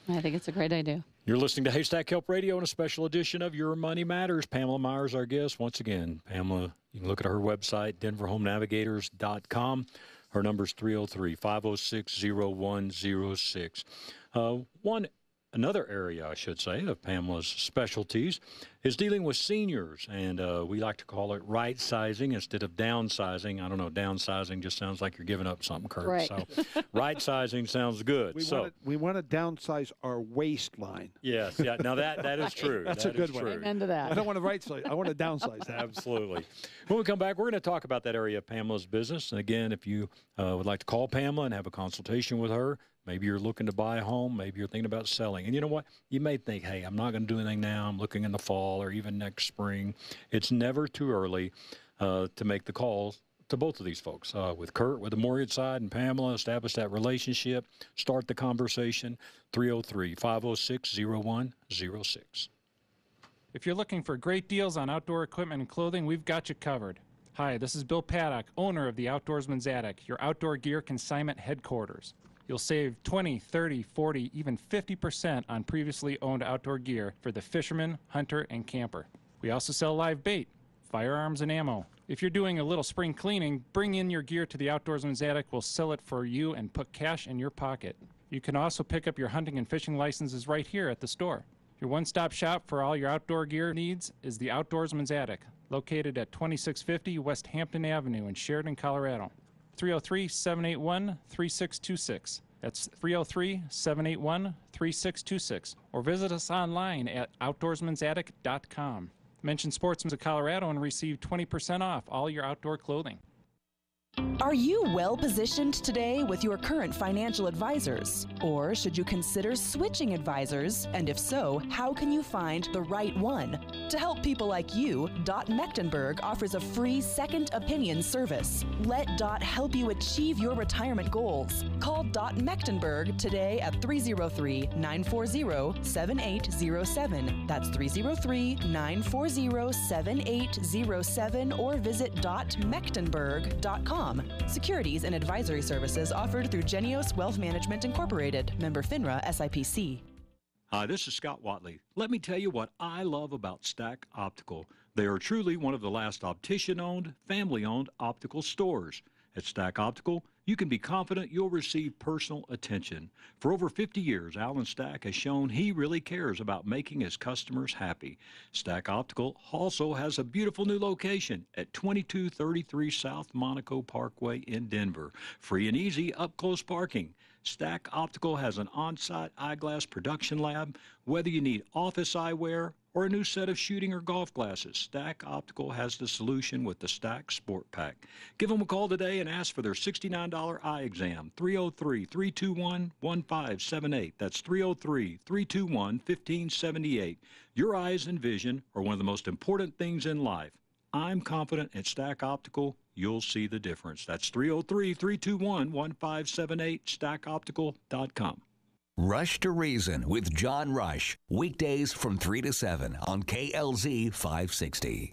I think it's a great idea.
You're listening to Haystack Help Radio on a special edition of Your Money Matters. Pamela Meyer is our guest. Once again, Pamela, you can look at her website, denverhomenavigators.com. Her number is 303-506-0106. Another area, I should say, of Pamela's specialties is dealing with seniors, and we like to call it right-sizing instead of downsizing. I don't know, downsizing just sounds like you're giving up something, Kurt.
Right.
So right-sizing sounds good.
We want to downsize our waistline.
Yes, yeah. Now that is true.
That's a good one.
Amen to that.
I don't want to right-size. I want to downsize that.
Absolutely. When we come back, we're going to talk about that area of Pamela's business. And again, if you would like to call Pamela and have a consultation with her, maybe you're looking to buy a home. Maybe you're thinking about selling. And you know what? You may think, hey, I'm not going to do anything now. I'm looking in the fall or even next spring. It's never too early to make the calls to both of these folks. With Kurt, with the mortgage side, and Pamela, establish that relationship, start the conversation, 303-506-0106.
If you're looking for great deals on outdoor equipment and clothing, we've got you covered. Hi, this is Bill Paddock, owner of the Outdoorsman's Attic, your outdoor gear consignment headquarters. You'll save 20, 30, 40, even 50% on previously owned outdoor gear for the fisherman, hunter, and camper. We also sell live bait, firearms, and ammo. If you're doing a little spring cleaning, bring in your gear to the Outdoorsman's Attic. We'll sell it for you and put cash in your pocket. You can also pick up your hunting and fishing licenses right here at the store. Your one-stop shop for all your outdoor gear needs is the Outdoorsman's Attic, located at 2650 West Hampton Avenue in Sheridan, Colorado. 303-781-3626. That's 303-781-3626. Or visit us online at outdoorsmansattic.com. Mention Sportsman's of Colorado and receive 20% off all your outdoor clothing.
Are you well positioned today with your current financial advisors? Or should you consider switching advisors? And if so, how can you find the right one? To help people like you, Dot Mechtenberg offers a free second opinion service. Let Dot help you achieve your retirement goals. Call Dot Mechtenberg today at 303-940-7807. That's 303-940-7807 or visit dotmechtenberg.com. Securities and advisory services offered through Genios Wealth Management Incorporated, member FINRA SIPC.
Hi, this is Scott Watley. Let me tell you what I love about Stack Optical. They are truly one of the last optician-owned, family-owned optical stores. At Stack Optical, you can be confident you'll receive personal attention. For over 50 years, Alan Stack has shown he really cares about making his customers happy. Stack Optical also has a beautiful new location at 2233 South Monaco Parkway in Denver. Free and easy up-close parking. Stack Optical has an on-site eyeglass production lab. Whether you need office eyewear or a new set of shooting or golf glasses, Stack Optical has the solution with the Stack Sport Pack. Give them a call today and ask for their $69 eye exam. 303-321-1578. That's 303-321-1578. Your eyes and vision are one of the most important things in life. I'm confident at Stack Optical, you'll see the difference. That's 303-321-1578, stackoptical.com.
Rush to Reason with John Rush. Weekdays from 3 to 7 on KLZ 560.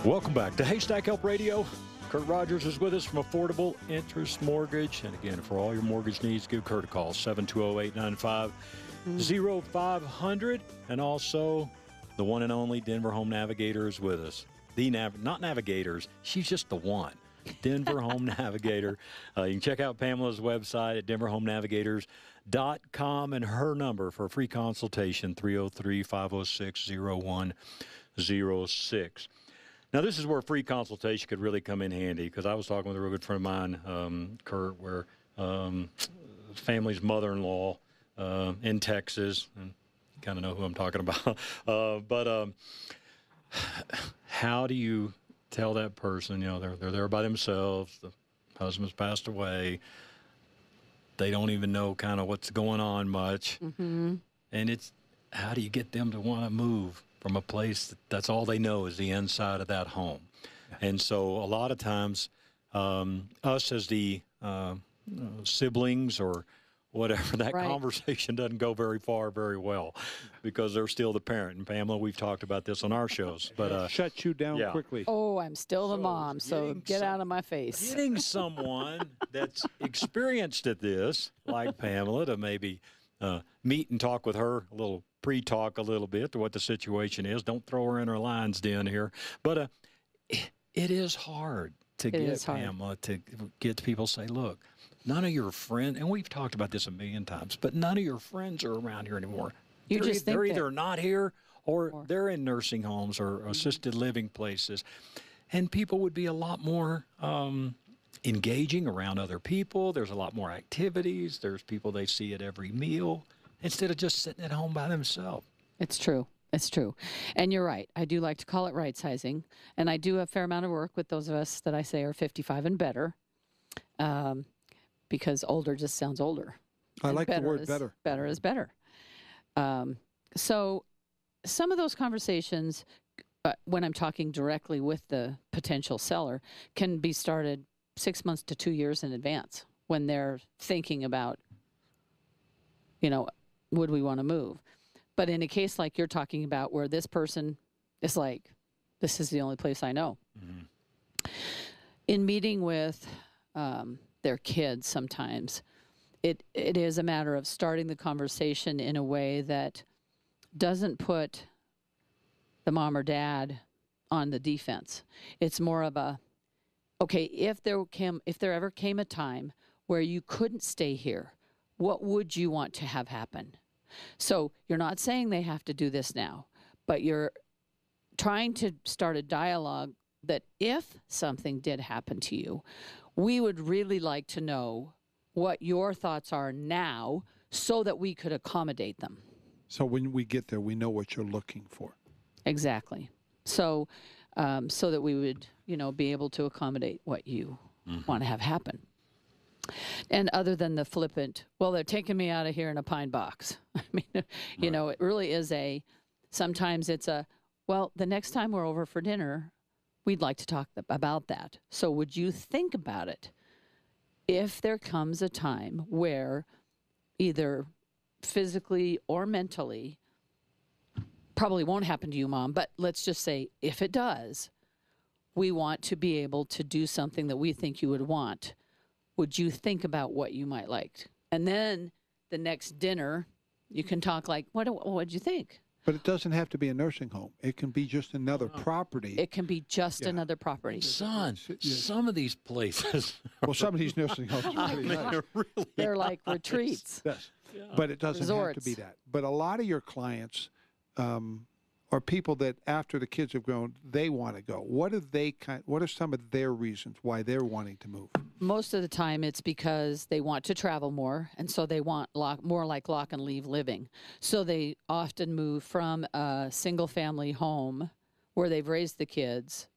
Welcome back to Haystack Help Radio. Kurt Rogers is with us from Affordable Interest Mortgage. And again, for all your mortgage needs, give Kurt a call, 720-895-0500. And also, the one and only Denver Home Navigator is with us. Not Navigators, she's just the one. Denver Home Navigator. You can check out Pamela's website at denverhomenavigators.com and her number for a free consultation, 303-506-0106. Now, this is where a free consultation could really come in handy, because I was talking with a real good friend of mine, Kurt, where family's mother-in-law in Texas, and you kind of know who I'm talking about, but how do you tell that person, they're there by themselves, the husband's passed away, they don't even know kind of what's going on much, and it's how do you get them to want to move from a place that's all they know is the inside of that home? And so a lot of times us as the siblings or whatever, that conversation doesn't go very far, very well, because they're still the parent. And Pamela, we've talked about this on our shows, but
shut you down quickly.
Oh, I'm still the mom, so get out of my face.
Getting someone that's experienced at this, like Pamela, to maybe meet and talk with her, a little pre-talk a little bit to what the situation is. Don't throw her in her lion's den here, but it is hard to get Pamela to get people to say, look, none of your friends, and we've talked about this a million times, but none of your friends are around here anymore. They're either not here or they're in nursing homes or assisted living places. And people would be a lot more engaging around other people. There's a lot more activities. There's people they see at every meal instead of just sitting at home by themselves.
It's true. It's true. And you're right. I do like to call it right sizing. And I do a fair amount of work with those of us that I say are 55 and better. Because older just sounds older.
I like the word better.
Better is better. So some of those conversations, when I'm talking directly with the potential seller, can be started 6 months to 2 years in advance when they're thinking about, would we want to move? But in a case like you're talking about where this person is like, This is the only place I know. In meeting with their kids sometimes, it is a matter of starting the conversation in a way that doesn't put the mom or dad on the defense. It's more of a, okay, if there ever came a time where you couldn't stay here, what would you want to have happen? So you're not saying they have to do this now, but you're trying to start a dialogue that if something did happen to you, we would really like to know what your thoughts are now so that we could accommodate them.
So when we get there, we know what you're looking for.
Exactly. So so that we would, be able to accommodate what you want to have happen. And other than the flippant, well, they're taking me out of here in a pine box. I mean, it really is sometimes it's well, the next time we're over for dinner, we'd like to talk about that. So would you think about it if there comes a time where either physically or mentally, probably won't happen to you, Mom, but let's just say if it does, we want to be able to do something that we think you would want. Would you think about what you might like? And then the next dinner, you can talk like, what'd you think?
But it doesn't have to be a nursing home. It can be just another property.
It can be just another property.
Son, some of these places.
Well, some of these nursing homes are really nice.
They're like retreats.
Yes. Yeah. But it doesn't have to be that. But a lot of your clients are people that after the kids have grown, they want to go. What are some of their reasons why they're wanting to move?
Most of the time it's because they want to travel more, and so they want more like lock and leave living. So they often move from a single family home where they've raised the kids,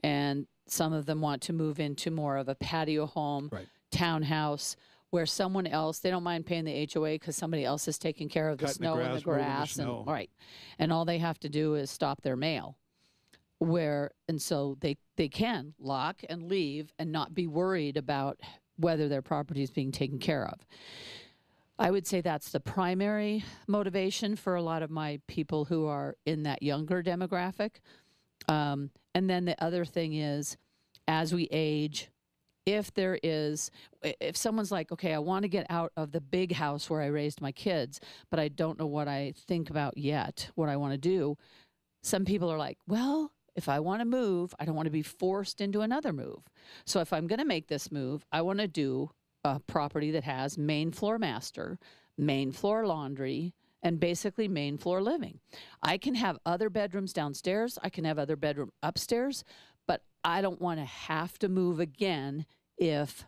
and some of them want to move into more of a patio home, townhouse, where someone else, they don't mind paying the HOA because somebody else is taking care of the snow and the grass. And all they have to do is stop their mail. And so they can lock and leave and not be worried about whether their property is being taken care of. I would say that's the primary motivation for a lot of my people who are in that younger demographic. And then the other thing is, as we age, if someone's like, okay, I want to get out of the big house where I raised my kids, but I don't know what I think about yet, what I want to do. Some people are like, well, if I want to move, I don't want to be forced into another move. So if I'm going to make this move, I want to do a property that has main floor master, main floor laundry, and basically main floor living. I can have other bedrooms downstairs. I can have other bedroom upstairs, but I don't want to have to move again if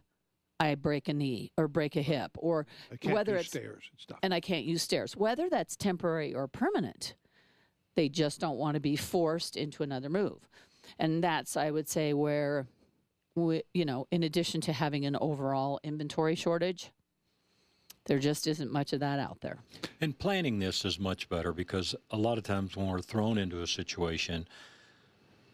I break a knee or break a hip, or whether it's
stairs and stuff.
And I can't use stairs, whether that's temporary or permanent. They just don't want to be forced into another move. And that's, I would say, where in addition to having an overall inventory shortage, there just isn't much of that out there.
And planning this is much better, because a lot of times when we're thrown into a situation,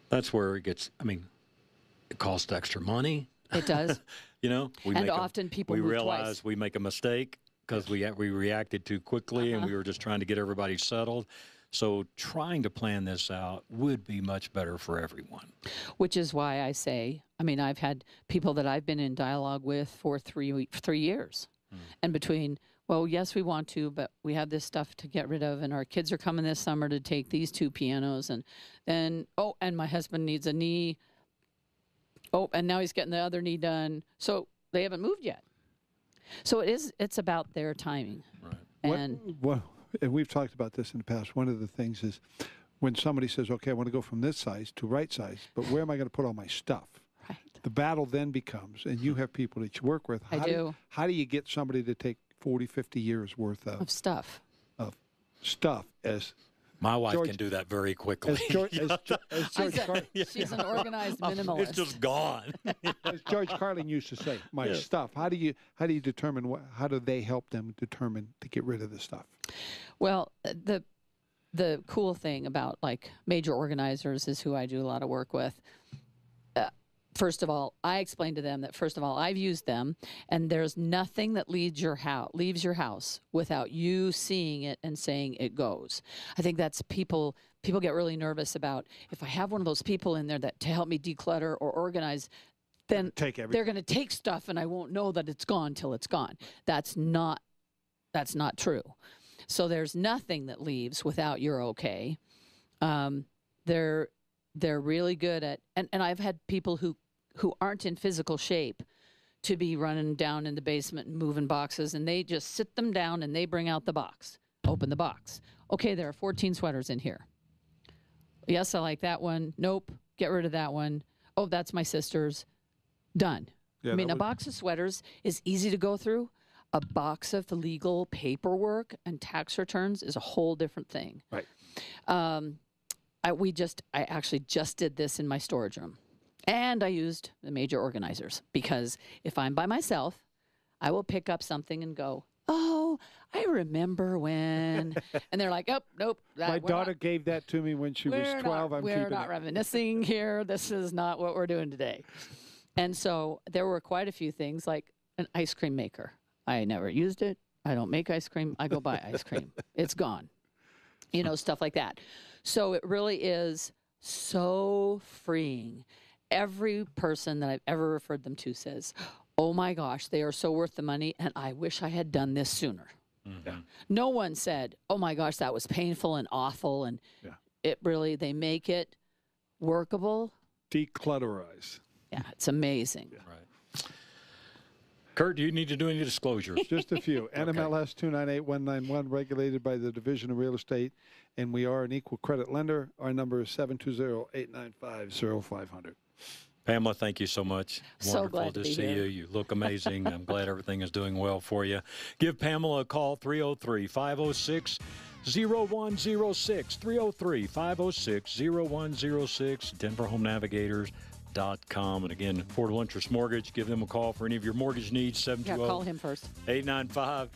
that's where it gets, it costs extra money.
It does.
Often
people
we
move
realize
twice.
We make a mistake because we reacted too quickly, and we were just trying to get everybody settled. So trying to plan this out would be much better for everyone.
Which is why I say, I've had people that I've been in dialogue with for 3 years. And between, well, yes, we want to, but we have this stuff to get rid of, and our kids are coming this summer to take these 2 pianos, and then, and my husband needs a knee. And now he's getting the other knee done. So they haven't moved yet. So it's about their timing.
Right.
And we've talked about this in the past. One of the things is when somebody says, okay, I want to go from this size to right size, but where am I going to put all my stuff?
Right.
The battle then becomes, and you have people that you work with. How do you get somebody to take 40, 50 years worth of
stuff?
As
my wife can do that very quickly.
As George Carlin,
she's an organized minimalist.
It's just gone.
As George Carlin used to say, my stuff. How do you determine how do they help them determine to get rid of the stuff?
Well, the cool thing about like major organizers is who I do a lot of work with. First of all, I explained to them that, first of all, I've used them, and there's nothing that leaves your house without you seeing it and saying it goes. I think that's people get really nervous about, if I have one of those people in there that to help me declutter or organize, then they're going to take stuff and I won't know that it's gone till it's gone. That's not true. So there's nothing that leaves without your okay. They're really good at, and I've had people who aren't in physical shape to be running down in the basement and moving boxes, and they just sit them down and they bring out the box, open the box. Okay, there are 14 sweaters in here. Yes, I like that one. Nope, get rid of that one. Oh, that's my sister's. Done.
Yeah,
I mean, a box of sweaters is easy to go through. A box of legal paperwork and tax returns is a whole different thing.
Right.
I actually just did this in my storage room. And I used the major organizers, because if I'm by myself, I will pick up something and go, oh, I remember when. And they're like, oh, nope.
My daughter gave that to me when she was 12.
We're not reminiscing here. This is not what we're doing today. And so there were quite a few things, like an ice cream maker. I never used it. I don't make ice cream. I go buy ice cream. It's gone. Stuff like that. So it really is so freeing. Every person that I've ever referred them to says, oh my gosh, they are so worth the money, and I wish I had done this sooner. Mm-hmm. No one said, oh my gosh, that was painful and awful, and they make it workable.
Declutterize.
Yeah, it's amazing.
Yeah. Right. Kurt, do you need to do any disclosures?
Just a few. NMLS 298191, regulated by the Division of Real Estate, and we are an equal credit lender. Our number is 720-895-0500.
Pamela, thank you so much.
So
wonderful
glad
to
be
see
here.
you. You look amazing. I'm glad everything is doing well for you. Give Pamela a call, 303-506-0106, 303-506-0106, DenverHomeNavigators.com. And again, Affordable Interest Mortgage. Give them a call for any of your mortgage needs, 720
call him first.
895-0500,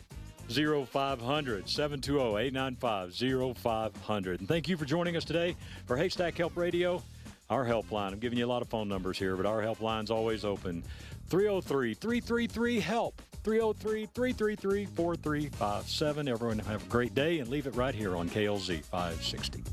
720-895-0500. And thank you for joining us today for Haystack Help Radio. Our helpline, I'm giving you a lot of phone numbers here, but our helpline's always open. 303-333-HELP, 303-333-4357. Everyone have a great day, and leave it right here on KLZ 560.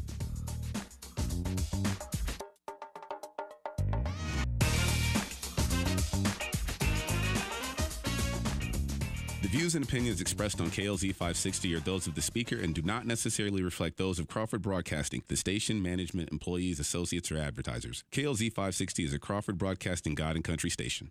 The views and opinions expressed on KLZ 560 are those of the speaker and do not necessarily reflect those of Crawford Broadcasting, the station, management, employees, associates, or advertisers. KLZ 560 is a Crawford Broadcasting God and Country station.